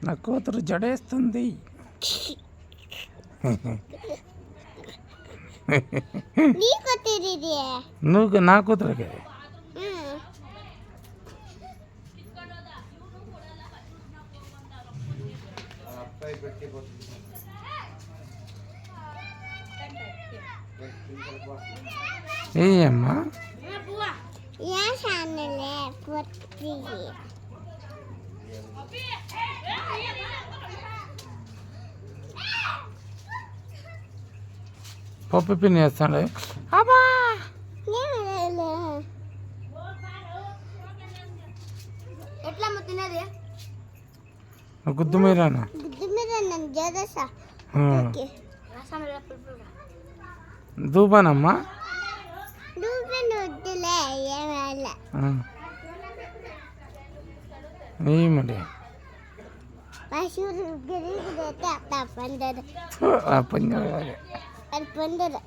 నా కూతురు జడేస్తుంది. నువ్వు నా కూతురుకే ఏమ్మా పప్పు పిన్ని వేస్తాడు. గుద్దు మీరానా దూపానమ్మా ఏమండి పందరు